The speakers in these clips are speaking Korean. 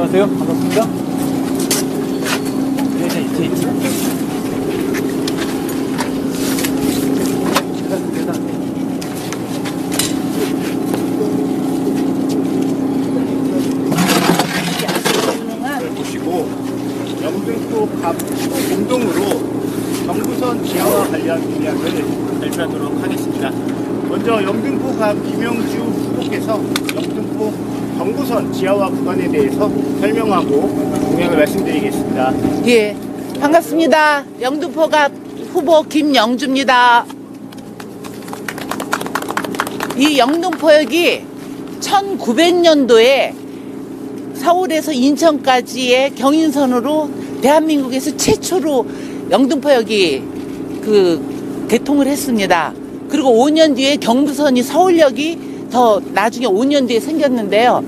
안녕하세요. 반갑습니다. 보시고 영등포 갑 공동으로 경부선 지하화 관련 공약을 발표하도록 하겠습니다. 먼저 영등포 갑 김영주 후보께서 영등포 경부선 지하화 구간에 대해서 설명하고 공약을 말씀드리겠습니다. 예, 반갑습니다. 영등포 갑 후보 김영주입니다. 이 영등포역이 1900년도에 서울에서 인천까지의 경인선으로 대한민국에서 최초로 영등포역이 개통을 했습니다. 그리고 5년 뒤에 경부선이 서울역이 더 나중에 5년 뒤에 생겼는데요.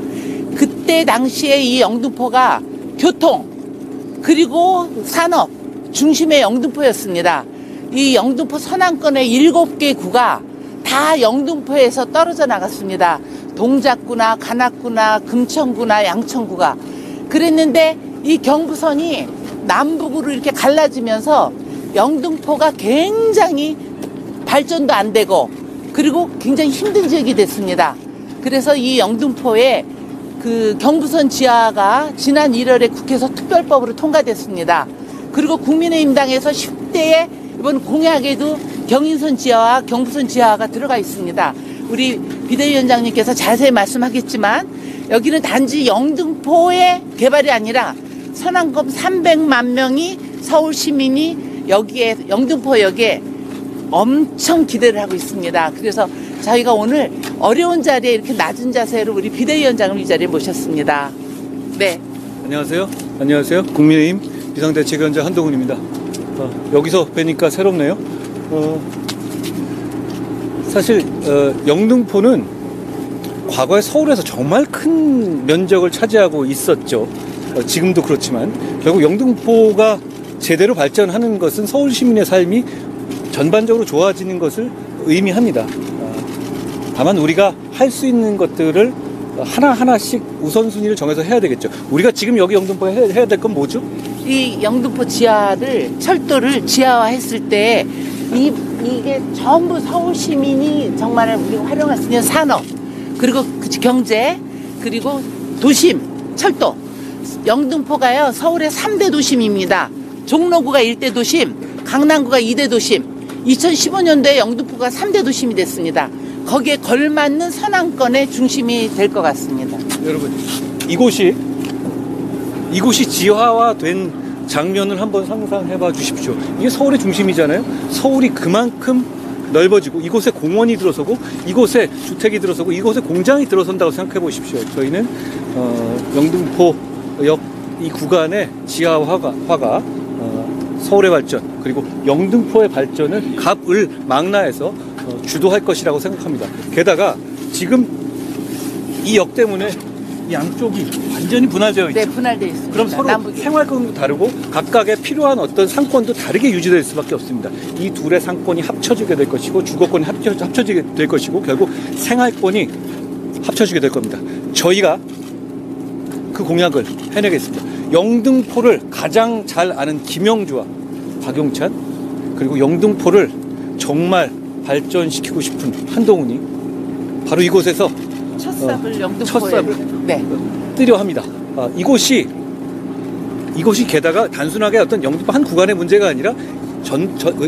그때 당시에 이 영등포가 교통 그리고 산업 중심의 영등포였습니다. 이 영등포 서남권의 7개 구가 다 영등포에서 떨어져 나갔습니다. 동작구나 관악구나 금천구나 양천구가 그랬는데 이 경부선이 남북으로 이렇게 갈라지면서 영등포가 굉장히 발전도 안 되고 그리고 굉장히 힘든 지역이 됐습니다. 그래서 이 영등포에 경부선 지하가 지난 1월에 국회에서 특별법으로 통과됐습니다. 그리고 국민의힘당에서 10대의 이번 공약에도 경인선 지하와 경부선 지하가 들어가 있습니다. 우리 비대위원장님께서 자세히 말씀하겠지만 여기는 단지 영등포의 개발이 아니라 서남권 300만 명이 서울 시민이 여기에 영등포역에 엄청 기대를 하고 있습니다. 그래서 저희가 오늘 어려운 자리에 이렇게 낮은 자세로 우리 비대위원장을 이 자리에 모셨습니다. 네. 안녕하세요. 안녕하세요. 국민의힘 비상대책위원장 한동훈입니다. 여기서 뵈니까 새롭네요. 사실 영등포는 과거에 서울에서 정말 큰 면적을 차지하고 있었죠. 지금도 그렇지만 결국 영등포가 제대로 발전하는 것은 서울 시민의 삶이 전반적으로 좋아지는 것을 의미합니다. 다만 우리가 할 수 있는 것들을 하나하나씩 우선순위를 정해서 해야 되겠죠. 우리가 지금 여기 영등포에 해야 될 건 뭐죠? 이 영등포 지하를 철도를 지하화했을 때 이게 전부 서울 시민이 정말 우리가 활용할 수 있는 산업 그리고 경제 그리고 도심 철도 영등포가요 서울의 3대 도심입니다. 종로구가 1대 도심 강남구가 2대 도심 2015년도에 영등포가 3대 도심이 됐습니다. 거기에 걸맞는 서남권의 중심이 될 것 같습니다. 여러분 이곳이 지하화된 장면을 한번 상상해 봐 주십시오. 이게 서울의 중심이잖아요. 서울이 그만큼 넓어지고 이곳에 공원이 들어서고 이곳에 주택이 들어서고 이곳에 공장이 들어선다고 생각해 보십시오. 저희는 영등포역 이 구간의 지하화가 서울의 발전 그리고 영등포의 발전을 갑을 망라해서 주도할 것이라고 생각합니다. 게다가 지금 이 역 때문에 이 양쪽이 완전히 분할되어 있죠. 네, 분할되어 있습니다. 그럼 서로 남북이. 생활권도 다르고 각각의 필요한 어떤 상권도 다르게 유지될 수밖에 없습니다. 이 둘의 상권이 합쳐지게 될 것이고 주거권이 합쳐지게 될 것이고 결국 생활권이 합쳐지게 될 겁니다. 저희가 그 공약을 해내겠습니다. 영등포를 가장 잘 아는 김영주와 박용찬 그리고 영등포를 정말 발전시키고 싶은 한동훈이 바로 이곳에서 첫삽을 영등포에 첫삽을 네. 뜨려 합니다. 이곳이 게다가 단순하게 어떤 영등포 한 구간의 문제가 아니라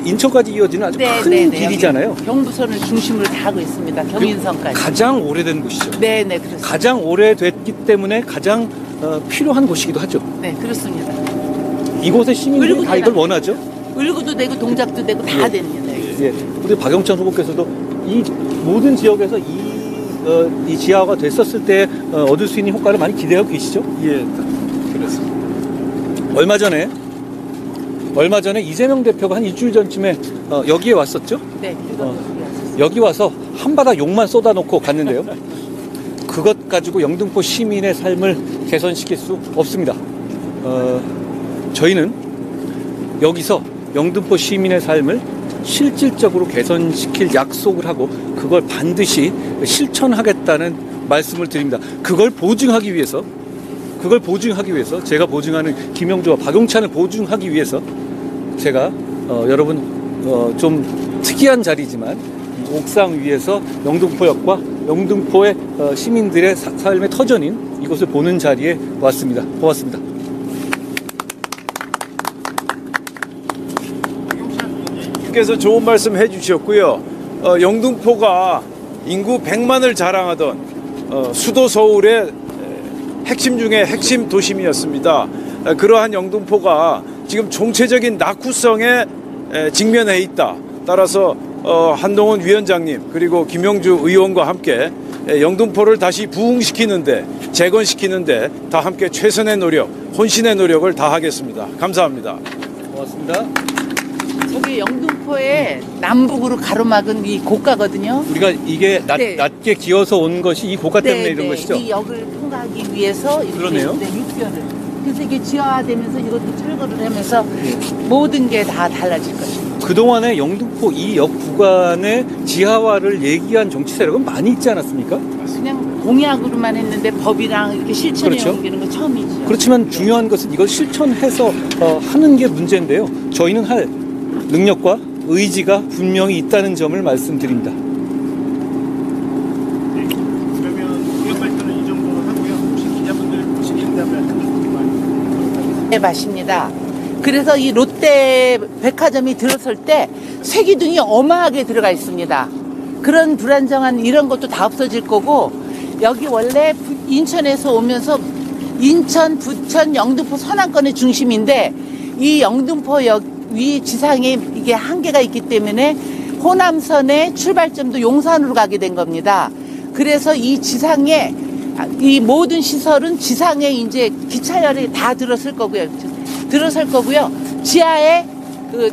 인천까지 이어지는 아주 큰 길이잖아요. 경부선을 중심으로 다 하고 있습니다. 경인선까지. 가장 오래된 곳이죠. 네, 그렇습니다. 가장 오래됐기 때문에 가장 필요한 곳이기도 하죠. 네, 그렇습니다. 이곳의 시민들이 다 이걸 원하죠. 을구도 되고 동작도 되고 다 됩니다. 예, 우리 박영찬 후보께서도 이 모든 지역에서 이 지하화가 됐었을 때 얻을 수 있는 효과를 많이 기대하고 계시죠? 예, 그렇습니다. 얼마 전에 이재명 대표가 한 일주일 전쯤에 여기에 왔었죠? 네, 여기 와서 한바다 욕만 쏟아놓고 갔는데요. 그것 가지고 영등포 시민의 삶을 개선시킬 수 없습니다. 저희는 여기서 영등포 시민의 삶을 실질적으로 개선시킬 약속을 하고 그걸 반드시 실천하겠다는 말씀을 드립니다. 그걸 보증하기 위해서 그걸 보증하기 위해서, 제가 보증하는 김영주와 박용찬을 보증하기 위해서 제가 여러분 좀 특이한 자리지만 옥상 위에서 영등포역과 영등포의 시민들의 삶의 터전인 이곳을 보는 자리에 왔습니다. 고맙습니다. 께서 좋은 말씀 해주셨고요. 영등포가 인구 100만을 자랑하던 수도 서울의 핵심 중에 핵심 도심이었습니다. 그러한 영등포가 지금 총체적인 낙후성에 직면해 있다. 따라서 한동훈 위원장님 그리고 김영주 의원과 함께 영등포를 다시 부흥시키는데, 재건시키는데 다 함께 최선의 노력, 혼신의 노력을 다하겠습니다. 감사합니다. 고맙습니다. 저기 영등포의 남북으로 가로막은 이 고가거든요. 우리가 이게 네. 낮게 기어서 온 것이 이 고가 때문에 이런 것이죠? 이 역을 통과하기 위해서 이렇게 그러네요. 육변을. 그래서 이게 지하화되면서 이것도 철거를 하면서 모든 게 다 달라질 것입니다. 그동안에 영등포 이 역 구간의 지하화를 얘기한 정치 세력은 많이 있지 않았습니까? 그냥 공약으로만 했는데 법이랑 이렇게 실천에 그렇죠. 옮기는 건 처음이죠. 그렇지만 중요한 것은 이걸 실천해서 하는 게 문제인데요. 저희는 할 능력과 의지가 분명히 있다는 점을 말씀드립니다. 그러면 공약 발표는 이 정도로 하고요. 혹시 기자분들 질의응답을 하는 네, 맞습니다. 그래서 이 롯데 백화점이 들어설 때 세기둥이 어마하게 들어가 있습니다. 그런 불안정한 이런 것도 다 없어질 거고, 여기 원래 인천에서 오면서 인천, 부천, 영등포 선안권의 중심인데 이 영등포역 위 지상에 이게 한계가 있기 때문에 호남선의 출발점도 용산으로 가게 된 겁니다. 그래서 이 지상에 이 모든 시설은 지상에 이제 기차열이 다 들어설 거고요. 지하에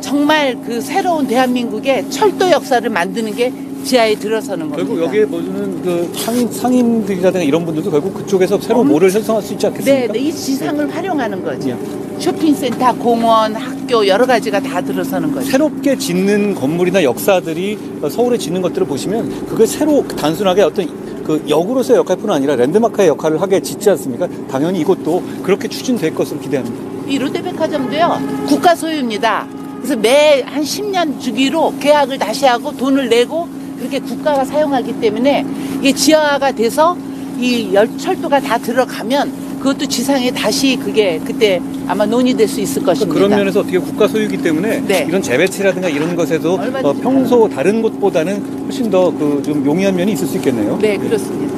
정말 새로운 대한민국의 철도 역사를 만드는 게 지하에 들어서는 겁니다. 결국 여기에 보는 그 상인들이라든가 이런 분들도 결국 그쪽에서 새로운 모를 형성할 수 있지 않겠습니까? 네, 이 지상을 활용하는 거죠. 예. 쇼핑센터, 공원, 학교 여러 가지가 다 들어서는 거죠. 새롭게 짓는 건물이나 역사들이 서울에 짓는 것들을 보시면 그게 새로 단순하게 어떤 그 역으로서의 역할뿐 아니라 랜드마크의 역할을 하게 짓지 않습니까? 당연히 이것도 그렇게 추진될 것으로 기대합니다. 이 롯데백화점도요, 국가 소유입니다. 그래서 매 한 10년 주기로 계약을 다시 하고 돈을 내고 그렇게 국가가 사용하기 때문에 이게 지하화가 돼서 이 철도가 다 들어가면 그것도 지상에 다시 그게 그때 아마 논의될 수 있을 것입니다. 그런 면에서 어떻게 국가 소유이기 때문에 네. 이런 재배치라든가 이런 것에도 얼마든지 평소 다른 곳보다는 훨씬 더 좀 용이한 면이 있을 수 있겠네요. 네, 그렇습니다.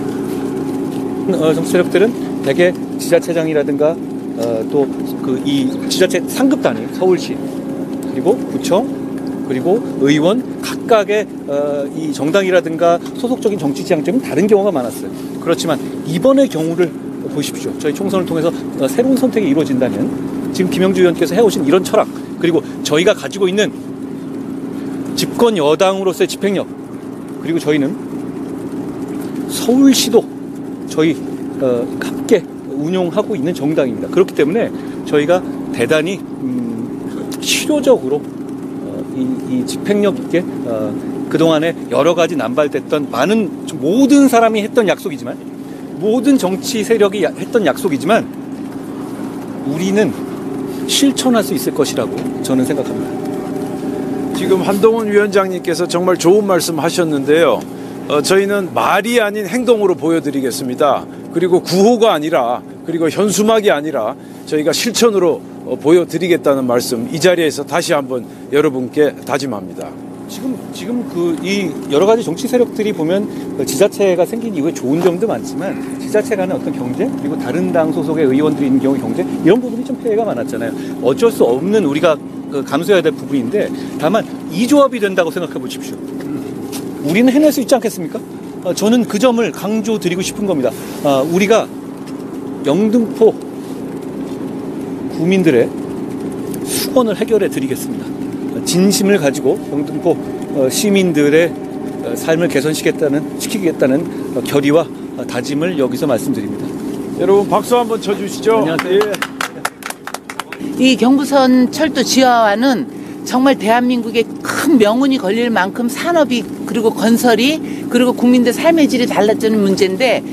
정치 세력들은 대개 지자체장이라든가 또 그 이 지자체 상급 단위 서울시 그리고 구청 그리고 의원 각각의 이 정당이라든가 소속적인 정치 지향점은 다른 경우가 많았어요. 그렇지만 이번의 경우를 보십시오. 저희 총선을 통해서 새로운 선택이 이루어진다면 지금 김영주 의원께서 해오신 이런 철학 그리고 저희가 가지고 있는 집권 여당으로서의 집행력 그리고 저희는 서울시도 저희 함께 운용하고 있는 정당입니다. 그렇기 때문에 저희가 대단히 실효적으로 이 집행력 있게 그동안에 여러 가지 남발됐던 많은 모든 사람이 했던 약속이지만 모든 정치 세력이 했던 약속이지만 우리는 실천할 수 있을 것이라고 저는 생각합니다. 지금 한동훈 위원장님께서 정말 좋은 말씀 하셨는데요. 저희는 말이 아닌 행동으로 보여드리겠습니다. 그리고 구호가 아니라 그리고 현수막이 아니라 저희가 실천으로 보여드리겠다는 말씀 이 자리에서 다시 한번 여러분께 다짐합니다. 지금 이 여러 가지 정치 세력들이 보면 지자체가 생긴 이후에 좋은 점도 많지만 지자체 간의 어떤 경제 그리고 다른 당 소속의 의원들이 있는 경우 경제 이런 부분이 좀 폐해가 많았잖아요. 어쩔 수 없는 우리가 감수해야 될 부분인데 다만 이 조합이 된다고 생각해 보십시오. 우리는 해낼 수 있지 않겠습니까? 저는 그 점을 강조드리고 싶은 겁니다. 우리가 영등포 구민들의 수건을 해결해 드리겠습니다. 진심을 가지고 영등포 시민들의 삶을 개선시키겠다는 결의와 다짐을 여기서 말씀드립니다. 여러분 박수 한번 쳐주시죠. 안녕하세요. 예. 이 경부선 철도 지하화는 정말 대한민국에 큰 명운이 걸릴 만큼 산업이 그리고 건설이 그리고 국민들 삶의 질이 달라지는 문제인데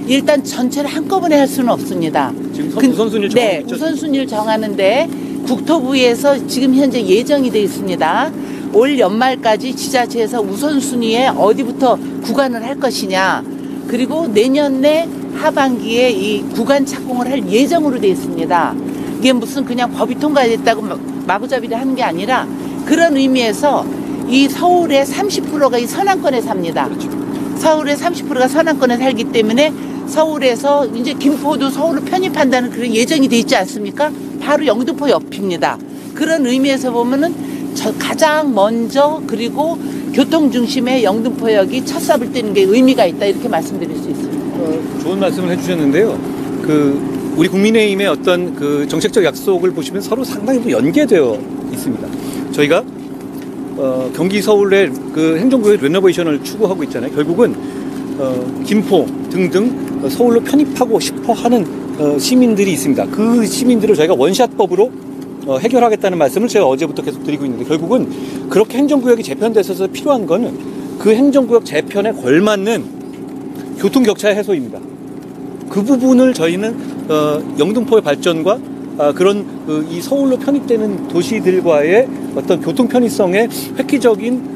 일단 전체를 한꺼번에 할 수는 없습니다. 지금 그- 우선순위를 네, 정하고 있죠. 우선순위를 정하는데 국토부에서 지금 현재 예정이 되어 있습니다. 올 연말까지 지자체에서 우선순위에 어디부터 구간을 할 것이냐, 그리고 내년에 하반기에 이 구간 착공을 할 예정으로 되어 있습니다. 이게 무슨 그냥 법이 통과됐다고 마구잡이를 하는 게 아니라 그런 의미에서 이 서울의 30%가 이 서남권에 삽니다. 서울의 30%가 서남권에 살기 때문에 서울에서 이제 김포도 서울로 편입한다는 그런 예정이 돼 있지 않습니까? 바로 영등포 옆입니다. 그런 의미에서 보면은 가장 먼저 그리고 교통 중심의 영등포역이 첫 삽을 떼는 게 의미가 있다, 이렇게 말씀드릴 수 있습니다. 좋은 말씀을 해주셨는데요. 우리 국민의힘의 어떤 그 정책적 약속을 보시면 서로 상당히 연계되어 있습니다. 저희가 경기 서울의 그 행정구역 레노베이션을 추구하고 있잖아요. 결국은 김포 등등 서울로 편입하고 싶어하는 시민들이 있습니다. 그 시민들을 저희가 원샷법으로 해결하겠다는 말씀을 제가 어제부터 계속 드리고 있는데, 결국은 그렇게 행정구역이 재편돼서 필요한 거는 그 행정구역 재편에 걸맞는 교통격차 해소입니다. 그 부분을 저희는 영등포의 발전과 그런 이 서울로 편입되는 도시들과의 어떤 교통 편의성의 획기적인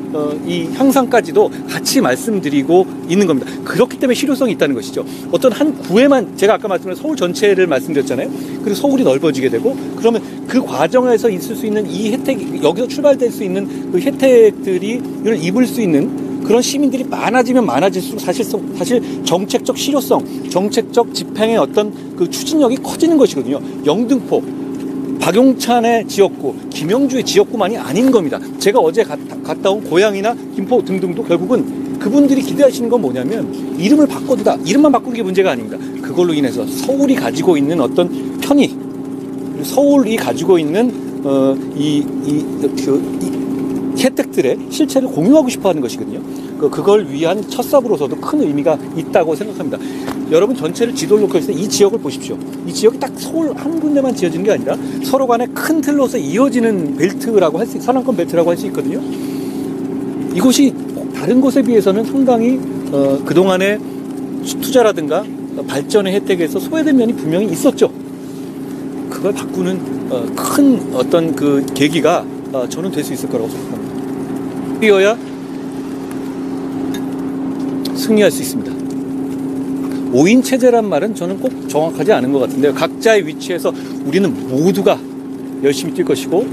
이 향상까지도 같이 말씀드리고 있는 겁니다. 그렇기 때문에 실효성이 있다는 것이죠. 어떤 한 구에만, 제가 아까 말씀드린 서울 전체를 말씀드렸잖아요. 그리고 서울이 넓어지게 되고, 그러면 그 과정에서 있을 수 있는 이 혜택, 여기서 출발될 수 있는 그 혜택들을 입을 수 있는 그런 시민들이 많아지면 많아질수록 사실 정책적 실효성, 정책적 집행의 어떤 그 추진력이 커지는 것이거든요. 영등포, 박용찬의 지역구, 김영주의 지역구만이 아닌 겁니다. 제가 어제 갔다 온 고양이나 김포 등등도 결국은 그분들이 기대하시는 건 뭐냐면 이름을 바꿔두다. 이름만 바꾸는 게 문제가 아닙니다. 그걸로 인해서 서울이 가지고 있는 어떤 편의, 서울이 가지고 있는 혜택들의 실체를 공유하고 싶어하는 것이거든요. 그걸 위한 첫삽으로서도 큰 의미가 있다고 생각합니다. 여러분 전체를 지도를 놓고 있을 때 이 지역을 보십시오. 이 지역이 딱 서울 한 군데만 지어지는 게 아니라 서로 간에 큰 틀로서 이어지는 벨트라고 할 수, 서남권 벨트라고 할 수 있거든요. 이곳이 다른 곳에 비해서는 상당히 그동안의 투자라든가 발전의 혜택에서 소외된 면이 분명히 있었죠. 그걸 바꾸는 큰 어떤 그 계기가 저는 될 수 있을 거라고 생각합니다. 뛰어야 승리할 수 있습니다. 5인 체제란 말은 저는 꼭 정확하지 않은 것 같은데요. 각자의 위치에서 우리는 모두가 열심히 뛸 것이고,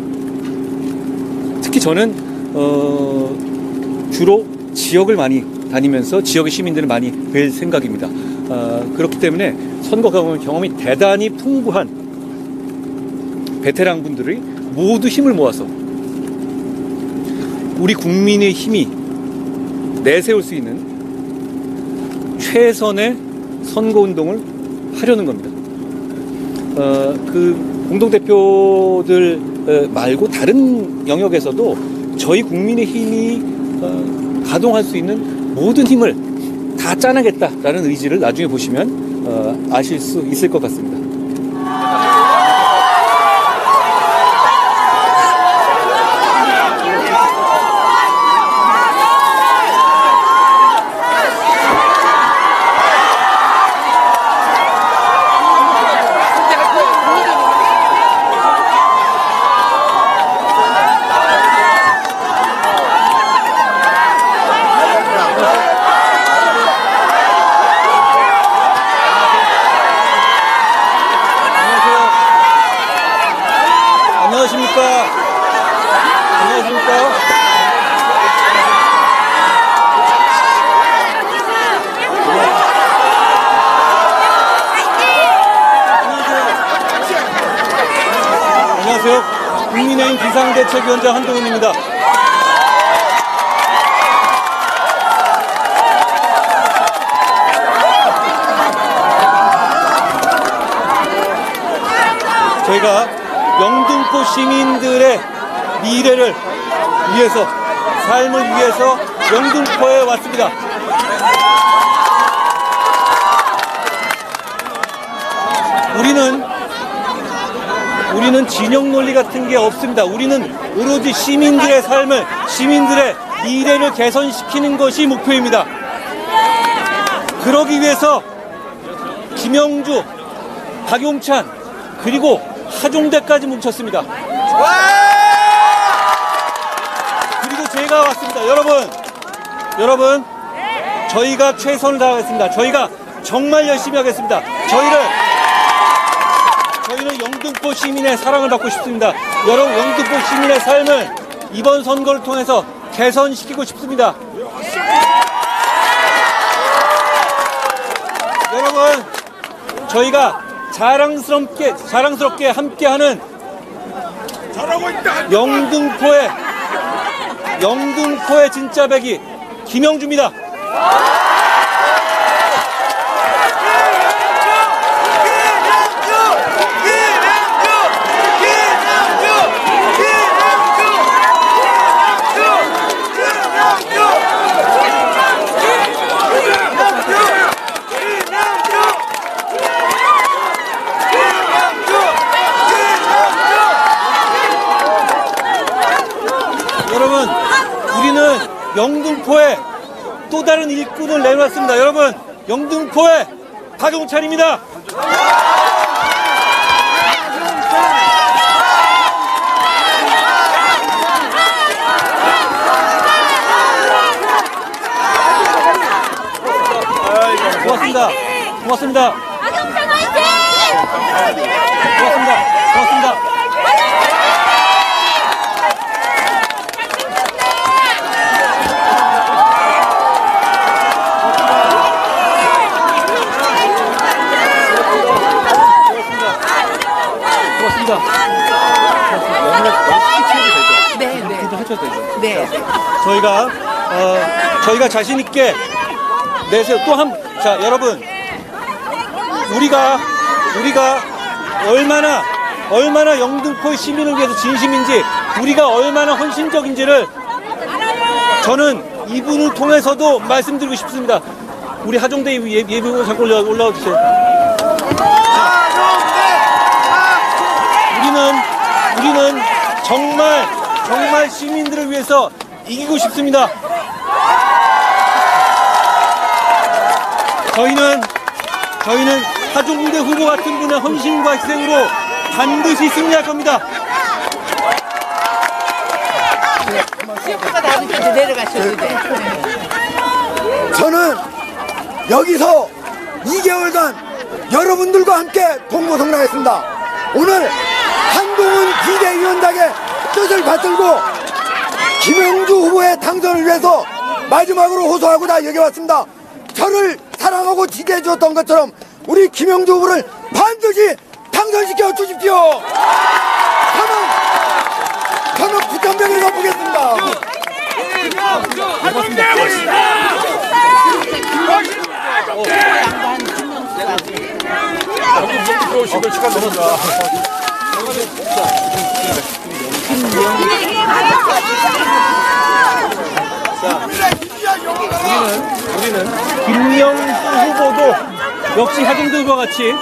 특히 저는 주로 지역을 많이 다니면서 지역의 시민들을 많이 뵐 생각입니다. 그렇기 때문에 선거 경험이 대단히 풍부한 베테랑 분들이 모두 힘을 모아서 우리 국민의 힘이 내세울 수 있는 최선의 선거운동을 하려는 겁니다. 그 공동대표들 말고 다른 영역에서도 저희 국민의 힘이 가동할 수 있는 모든 힘을 다 짜내겠다라는 의지를 나중에 보시면 아실 수 있을 것 같습니다. 안녕하세요. 국민의힘 비상대책위원장 한동훈입니다. 저희가 영등포 시민들의 미래를 위해서, 삶을 위해서 영등포에 왔습니다. 우리는 진영 논리 같은 게 없습니다. 우리는 오로지 시민들의 삶을, 시민들의 미래를 개선시키는 것이 목표입니다. 그러기 위해서 김영주, 박용찬, 그리고 하종대까지 뭉쳤습니다. 그리고 제가 왔습니다. 여러분, 저희가 최선을 다하겠습니다. 저희가 정말 열심히 하겠습니다. 저희는 영등포 시민의 사랑을 받고 싶습니다. 여러분, 영등포 시민의 삶을 이번 선거를 통해서 개선시키고 싶습니다. 여러분, 저희가 자랑스럽게 함께하는 영등포의 진짜 백이 김영주입니다. 여러분, 우리는 영등포에 또 다른 일꾼을 내놨습니다. 여러분, 영등포의 박용찬입니다. 고맙습니다. 박용찬 화이팅! 고맙습니다. 네. 저희가 자신 있게 내세요. 자, 여러분, 우리가 얼마나 영등포의 시민을 위해서 진심인지, 우리가 얼마나 헌신적인지를 저는 이분을 통해서도 말씀드리고 싶습니다. 우리 하종대 예비후보 잠깐 올라와 주세요. 우리는 정말 시민들을 위해서 이기고 싶습니다. 저희는 하종대 후보 같은 분의 헌신과 희생으로 반드시 승리할 겁니다. CF가 나중에 내려가셔도 돼. 저는 여기서 2개월간 여러분들과 함께 동고동락했습니다. 오늘 한동훈 비대위원장의 뜻을 받들고 김영주 후보의 당선을 위해서 마지막으로 호소하고자 여기 왔습니다. 저를 사랑하고 지지해 주었던 것처럼 우리 김영주 후보를 반드시 당선시켜 주십시오. 저는 부천병을 가보겠습니다. 우리는 김영수 후보도 역시 하종대 후보와 같이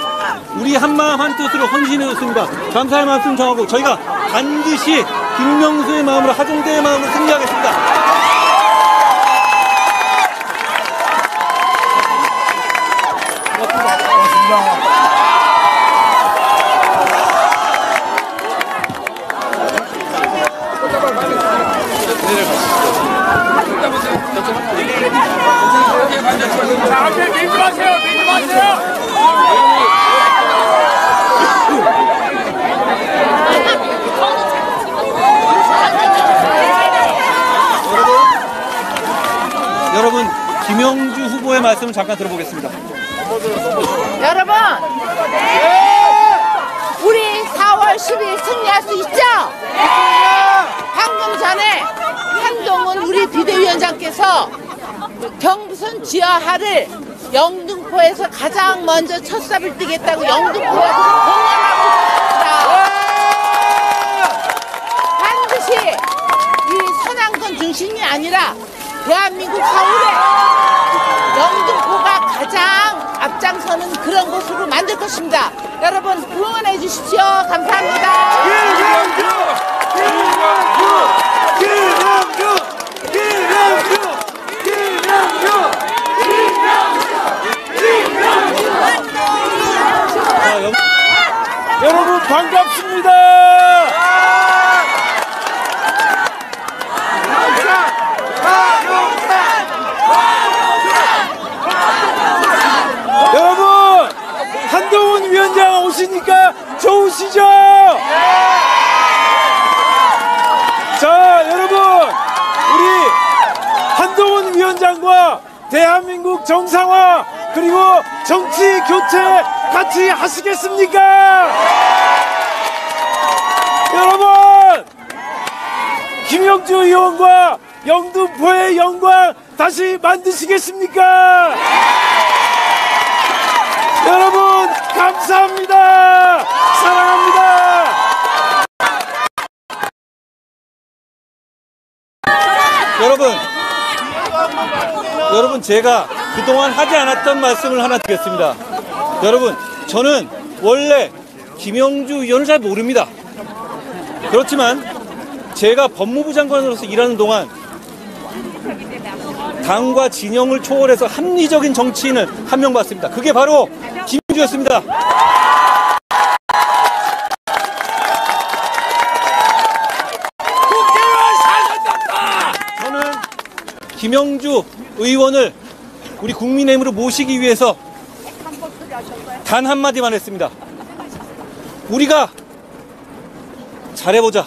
우리 한마음 한뜻으로 헌신해줬습니다. 감사의 말씀 전하고 저희가 반드시 김명수의 마음으로, 하종대의 마음으로 승리하겠습니다. 자, 앞에 밀지 마세요. 여러분, 김영주 후보의 말씀을 잠깐 들어보겠습니다. 여러분, 우리 4월 10일 승리할 수 있죠? 방금 전에 한동훈 우리 비대위원장께서 경부선 지하화를 영등포에서 가장 먼저 첫 삽을 뛰겠다고 영등포에서 공언하고 있습니다. 반드시 이 선안권 중심이 아니라 대한민국 서울에 영등포가 가장 앞장서는 그런 곳으로 만들 것입니다. 여러분 응원해 주십시오. 감사합니다. 김영주! 반갑습니다. 여러분, 한동훈 위원장 오시니까 좋으시죠? 자, 여러분, 우리 한동훈 위원장과 대한민국 정상화 그리고 정치 교체 같이 하시겠습니까? 여러분, 김영주 의원과 영등포의 영광 다시 만드시겠습니까? 여러분, 감사합니다. 사랑합니다. 여러분, 제가 그동안 하지 않았던 말씀을 하나 드리겠습니다. 여러분, 저는 원래 김영주 의원을 잘 모릅니다. 그렇지만 제가 법무부 장관으로서 일하는 동안 당과 진영을 초월해서 합리적인 정치인을 한 명 봤습니다. 그게 바로 김영주였습니다. 저는 김영주 의원을 우리 국민의힘으로 모시기 위해서 단 한마디만 했습니다. 우리가 잘해보자.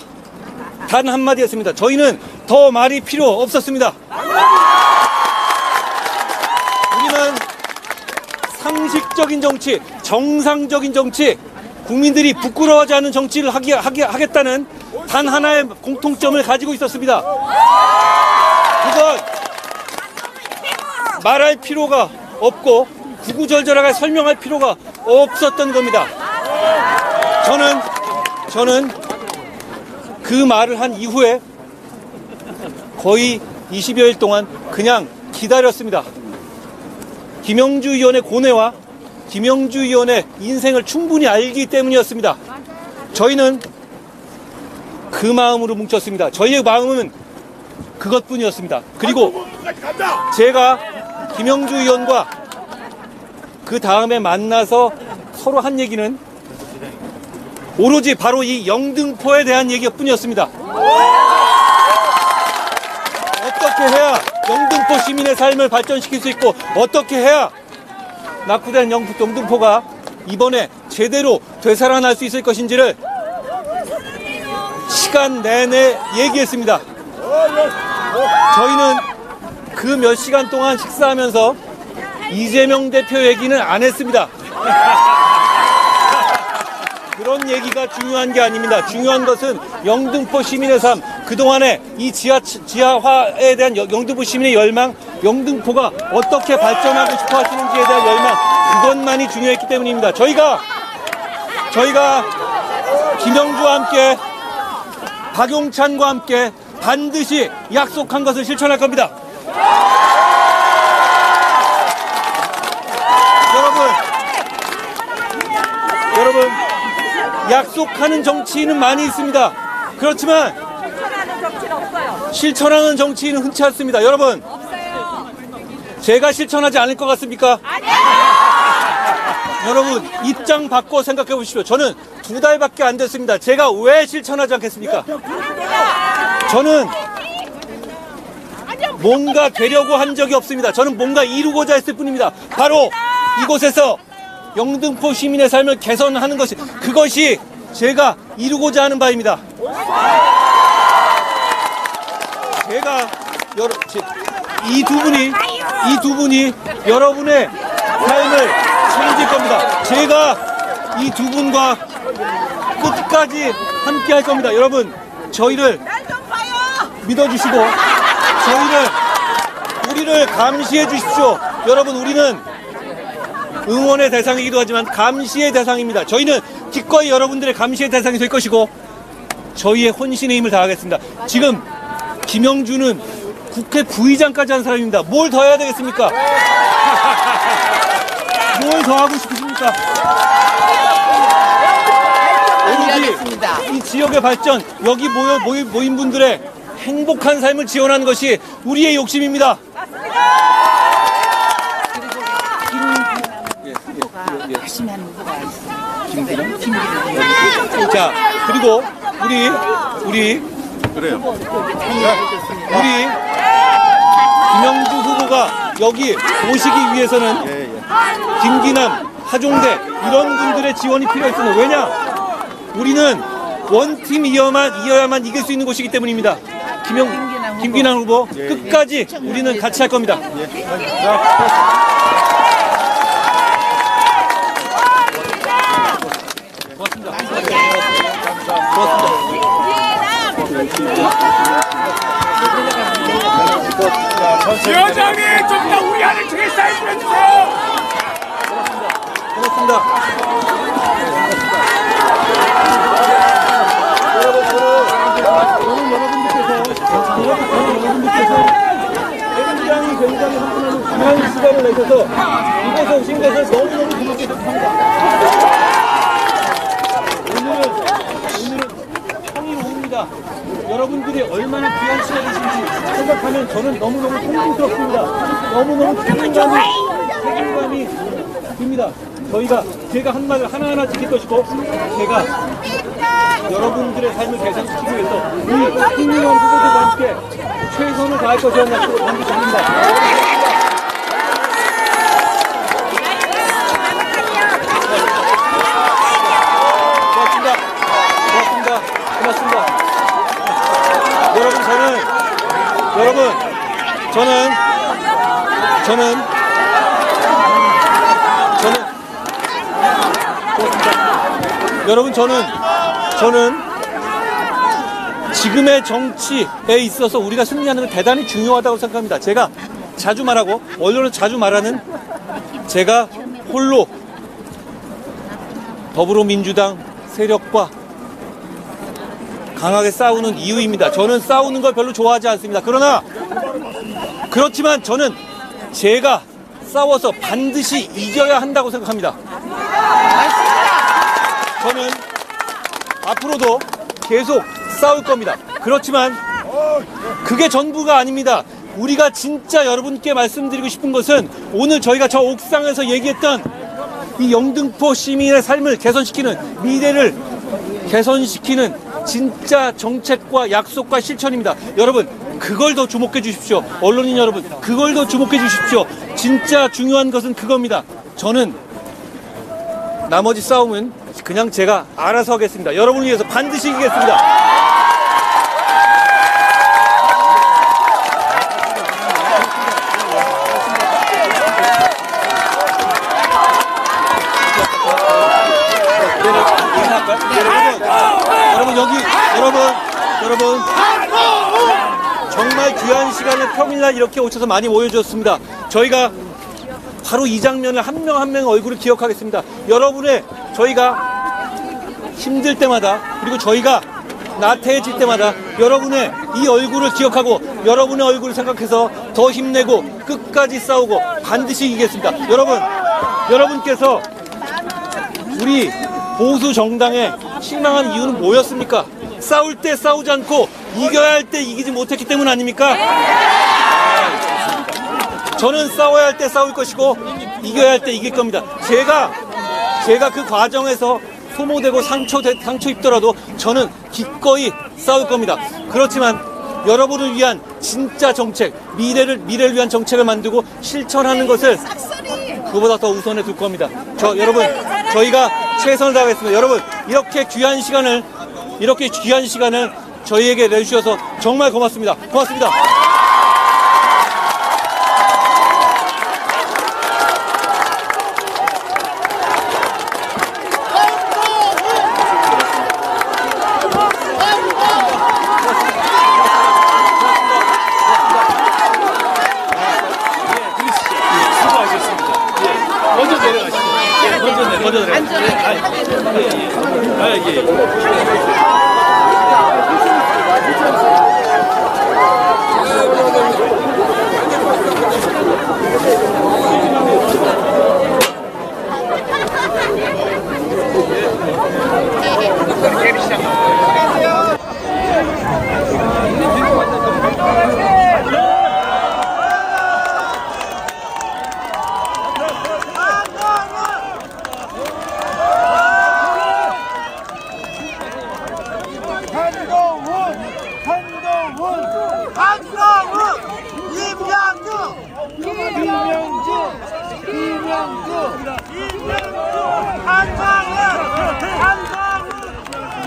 단 한마디 했습니다. 저희는 더 말이 필요 없었습니다. 우리는 상식적인 정치, 정상적인 정치, 국민들이 부끄러워하지 않는 정치를 하겠다는 단 하나의 공통점을 가지고 있었습니다. 그건 말할 필요가 없고 구구절절하게 설명할 필요가 없었던 겁니다. 저는 그 말을 한 이후에 거의 20여일 동안 그냥 기다렸습니다. 김영주 의원의 고뇌와 김영주 의원의 인생을 충분히 알기 때문이었습니다. 저희는 그 마음으로 뭉쳤습니다. 저희의 마음은 그것뿐이었습니다. 그리고 제가 김영주 의원과 그 다음에 만나서 서로 한 얘기는 오로지 바로 이 영등포에 대한 얘기뿐이었습니다. 어떻게 해야 영등포 시민의 삶을 발전시킬 수 있고 어떻게 해야 낙후된 영등포가 이번에 제대로 되살아날 수 있을 것인지를 시간 내내 얘기했습니다. 저희는 그 몇 시간 동안 식사하면서 이재명 대표 얘기는 안 했습니다. 그런 얘기가 중요한 게 아닙니다. 중요한 것은 영등포 시민의 삶, 그동안에 이 지하화에 대한 영등포 시민의 열망, 영등포가 어떻게 발전하고 싶어 하시는지에 대한 열망, 그것만이 중요했기 때문입니다. 저희가 김영주와 함께 박용찬과 함께 반드시 약속한 것을 실천할 겁니다. 여러분, 약속하는 정치인은 많이 있습니다. 그렇지만 실천하는 정치인은 흔치 않습니다. 여러분, 제가 실천하지 않을 것 같습니까? 여러분, 입장 바꿔 생각해 보십시오. 저는 2달밖에 안 됐습니다. 제가 왜 실천하지 않겠습니까? 저는 뭔가 되려고 한 적이 없습니다. 저는 뭔가 이루고자 했을 뿐입니다. 바로 이곳에서 영등포 시민의 삶을 개선하는 것이, 그것이 제가 이루고자 하는 바입니다. 제가 이 두 분이 여러분의 삶을 책임질 겁니다. 제가 이 두 분과 끝까지 함께 할 겁니다. 여러분, 저희를 믿어주시고 우리를 감시해 주십시오. 여러분, 우리는 응원의 대상이기도 하지만 감시의 대상입니다. 저희는 기꺼이 여러분들의 감시의 대상이 될 것이고 저희의 혼신의 힘을 다하겠습니다. 지금 김영주는 국회 부의장까지 한 사람입니다. 뭘 더 해야 되겠습니까? 뭘 더 하고 싶으십니까? 오로지 이 지역의 발전, 여기 모인 분들의 행복한 삶을 지원하는 것이 우리의 욕심입니다. 열심히 하는 후보가 있어요. 김기남? 김기남. 자, 그리고 우리 김영주 후보가 여기 오시기 위해서는 김기남, 하종대 이런 분들의 지원이 필요했습니다. 왜냐? 우리는 원팀이어야만 이길 수 있는 곳이기 때문입니다. 김기남 후보 끝까지 우리는 같이 할 겁니다. 위원장님 좀 더 우리 안을 크게 사인 좀 해주세요. 고맙습니다. 굉장히 한분하는 귀한 시간을 내셔서 이곳에 오신 것을 너무너무 고맙게 생각합니다. 오늘은 평일오후입니다. 여러분들이 얼마나 귀한 시간이신지 생각하면 저는 너무너무 통증스럽습니다. 너무너무 책임감이 듭니다. 제가 한 말을 하나하나 지킬 것이고, 제가 여러분들의 삶을 개선시키기 위해서 우리 훌륭한 후보들과 함께 최선을 다할 것이라는 약속을 반드시 드립니다. 고맙습니다. 여러분, 저는 지금의 정치에 있어서 우리가 승리하는 건 대단히 중요하다고 생각합니다. 제가 자주 말하고 언론은 자주 말하는, 제가 홀로 더불어민주당 세력과 강하게 싸우는 이유입니다. 저는 싸우는 걸 별로 좋아하지 않습니다. 그렇지만 저는 제가 싸워서 반드시 이겨야 한다고 생각합니다. 저는 앞으로도 계속 싸울 겁니다. 그렇지만 그게 전부가 아닙니다. 우리가 진짜 여러분께 말씀드리고 싶은 것은, 오늘 저희가 저 옥상에서 얘기했던 이 영등포 시민의 삶을 개선시키는, 미래를 개선시키는 진짜 정책과 약속과 실천입니다. 여러분, 그걸 더 주목해 주십시오. 언론인 여러분, 그걸 더 주목해 주십시오. 진짜 중요한 것은 그겁니다. 저는 나머지 싸움은 그냥 제가 알아서 하겠습니다. 여러분을 위해서 반드시 이기겠습니다. 여러분 정말 귀한 시간을 평일날 이렇게 오셔서 많이 모여주셨습니다. 저희가 바로 이 장면을 한 명 한 명 얼굴을 기억하겠습니다. 저희가 힘들 때마다, 그리고 저희가 나태해질 때마다 여러분의 이 얼굴을 기억하고 여러분의 얼굴을 생각해서 더 힘내고 끝까지 싸우고 반드시 이기겠습니다. 여러분께서 우리 보수 정당에 실망한 이유는 뭐였습니까? 싸울 때 싸우지 않고 이겨야 할 때 이기지 못했기 때문 아닙니까? 저는 싸워야 할 때 싸울 것이고 이겨야 할 때 이길 겁니다. 제가 그 과정에서 소모되고 상처 입더라도 저는 기꺼이 싸울 겁니다. 그렇지만 여러분을 위한 진짜 정책, 미래를 위한 정책을 만들고 실천하는 것을 그보다 더 우선해 둘 겁니다. 여러분, 저희가 최선을 다하겠습니다. 여러분, 이렇게 귀한 시간을 저희에게 내주셔서 정말 고맙습니다. 고맙습니다. 한상훈,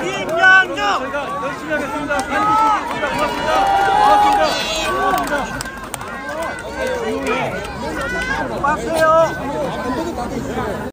김양주, 열심히 하겠습니다.